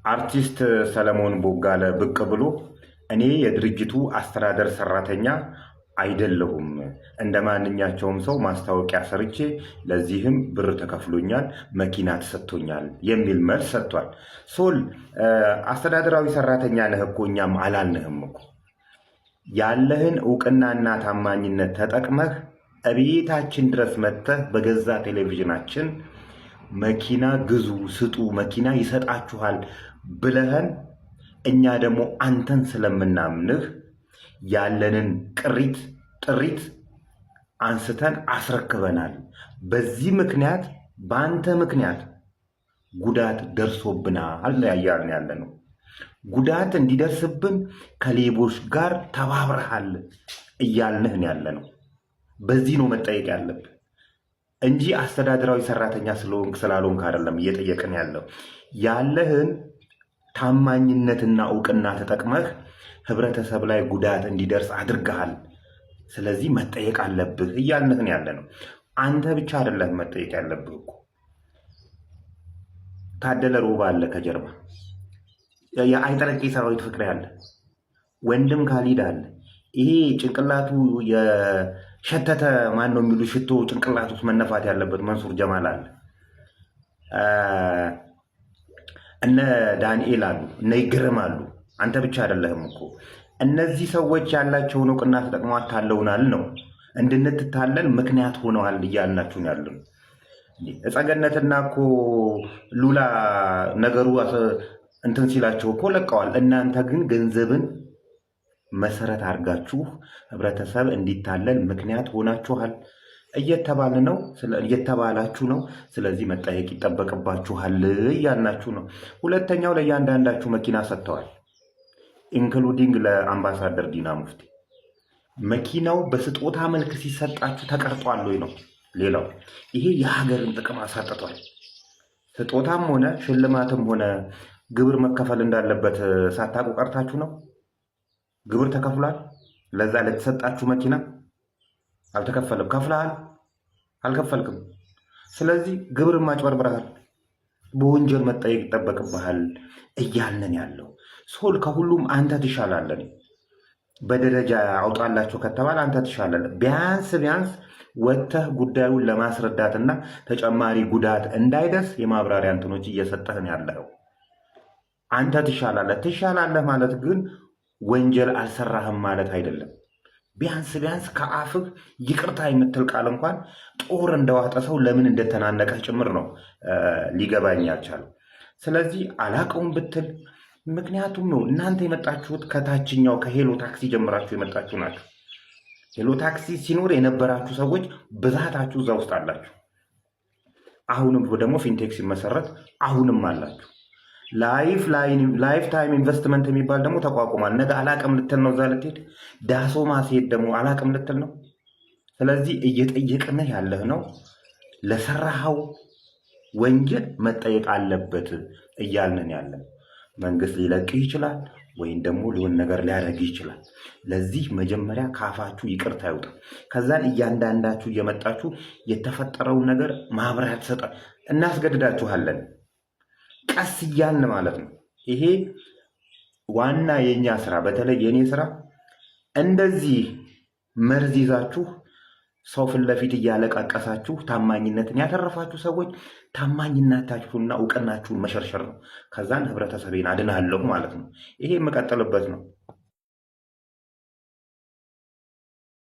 አርቲስት ሰለሞን ቦጋለ ብቅ ብሎ እኔ የድርጅቱ አስተዳደር ሰራተኛ አይደለሁም፣ እንደ ማንኛቸውም ሰው ማስታወቂያ ሰርቼ ለዚህም ብር ተከፍሎኛል፣ መኪና ተሰጥቶኛል የሚል መልስ ሰጥቷል። ሶል አስተዳደራዊ ሰራተኛ ነህ እኮ እኛም አላልንህም እኮ። ያለህን እውቅናና ታማኝነት ተጠቅመህ እቤታችን ድረስ መጥተህ በገዛ ቴሌቪዥናችን መኪና ግዙ፣ ስጡ፣ መኪና ይሰጣችኋል ብለህን እኛ ደግሞ አንተን ስለምናምንህ ያለንን ጥሪት አንስተን አስረክበናል። በዚህ ምክንያት በአንተ ምክንያት ጉዳት ደርሶብናል ያያልን ያለ ነው። ጉዳት እንዲደርስብን ከሌቦች ጋር ተባብረሃል እያልንህን ያለ ነው። በዚህ ነው መጠየቅ ያለብህ እንጂ አስተዳደራዊ ሰራተኛ ስላልሆንክ አይደለም እየጠየቅን ያለው። ያለህን ታማኝነትና እውቅና ተጠቅመህ ህብረተሰብ ላይ ጉዳት እንዲደርስ አድርገሃል። ስለዚህ መጠየቅ አለብህ እያልንህን ያለ ነው። አንተ ብቻ አይደለም መጠየቅ ያለብህ እኮ። ታደለ ሮባ አለ ከጀርባ፣ የአይጠረቄ ሰራዊት ፍቅሬ አለ፣ ወንድም ካሊድ አለ። ይሄ ጭንቅላቱ የሸተተ ማን ነው የሚሉ ሽቶ ጭንቅላቱ ውስጥ መነፋት ያለበት መንሱር ጀማል አለ። እነ ዳንኤል አሉ፣ እነ ይግርም አሉ። አንተ ብቻ አይደለህም እኮ። እነዚህ ሰዎች ያላቸውን እውቅና ተጠቅመው አታለውናል ነው፣ እንድንትታለን ምክንያት ሆነዋል እያልናችሁ ያሉ። እጸገነትና እኮ ሉላ ነገሩ እንትን ሲላቸው እኮ ለቀዋል። እናንተ ግን ገንዘብን መሰረት አድርጋችሁ ህብረተሰብ እንዲታለል ምክንያት ሆናችኋል እየተባላችሁ ነው። ስለዚህ መጠየቅ ይጠበቅባችኋል እያልናችሁ ነው። ሁለተኛው ለእያንዳንዳችሁ መኪና ሰጥተዋል፣ ኢንክሉዲንግ ለአምባሳደር ዲና ሙፍቲ። መኪናው በስጦታ መልክ ሲሰጣችሁ ተቀርጧል ወይ ነው ሌላው። ይሄ የሀገርን ጥቅም አሳጥቷል። ስጦታም ሆነ ሽልማትም ሆነ ግብር መከፈል እንዳለበት ሳታውቁ ቀርታችሁ ነው። ግብር ተከፍሏል። ለዛ ለተሰጣችሁ መኪና አልተከፈለም። ከፍለሃል? አልከፈልክም። ስለዚህ ግብርን ማጭበርብረሃል፣ በወንጀል መጠየቅ ይጠበቅብሃል እያልን ያለው። ሶል ከሁሉም አንተ ትሻላለን። በደረጃ አውጣላቸው ከተባለ አንተ ትሻላለን። ቢያንስ ወጥተህ ጉዳዩን ለማስረዳትና ተጨማሪ ጉዳት እንዳይደርስ የማብራሪያ እንትኖች እየሰጠህን ያለው አንተ ትሻላለህ ማለት ግን ወንጀል አልሰራህም ማለት አይደለም። ቢያንስ ከአፍህ ይቅርታ የምትል ቃል እንኳን ጦር እንደዋጠ ሰው ለምን እንደተናነቀህ ጭምር ነው ሊገባኝ ያልቻለው። ስለዚህ አላቀውም ብትል ምክንያቱም ነው እናንተ የመጣችሁት ከታችኛው ከሄሎ ታክሲ ጀምራችሁ የመጣችሁ ናችሁ። ሄሎ ታክሲ ሲኖር የነበራችሁ ሰዎች ብዛታችሁ እዛ ውስጥ አላችሁ። አሁንም ደግሞ ፊንቴክ ሲመሰረት አሁንም አላችሁ። ላይፍ ታይም ኢንቨስትመንት የሚባል ደግሞ ተቋቁሟል። ነገ አላቅም ልትል ነው፣ እዛ ልትሄድ ዳሶ ማስሄድ ደግሞ አላቅም ልትል ነው። ስለዚህ እየጠየቅንህ ያለህ ነው ለሰራኸው ወንጀል መጠየቅ አለበት እያልንን ያለን። መንግስት ሊለቅህ ይችላል ወይም ደግሞ ሊሆን ነገር ሊያደርግ ይችላል። ለዚህ መጀመሪያ ካፋችሁ ይቅርታ ይውጣ። ከዛን እያንዳንዳችሁ እየመጣችሁ የተፈጠረውን ነገር ማብራሪያ ትሰጣ እናስገድዳችኋለን። ቀስ እያልን ማለት ነው። ይሄ ዋና የኛ ስራ፣ በተለይ የኔ ስራ እንደዚህ መርዝ ይዛችሁ ሰው ፊት ለፊት እያለቃቀሳችሁ ታማኝነትን ያተረፋችሁ ሰዎች ታማኝነታችሁና እውቅናችሁን መሸርሸር ነው። ከዛን ህብረተሰቤን አድናለሁ ማለት ነው። ይሄ የምቀጥልበት ነው።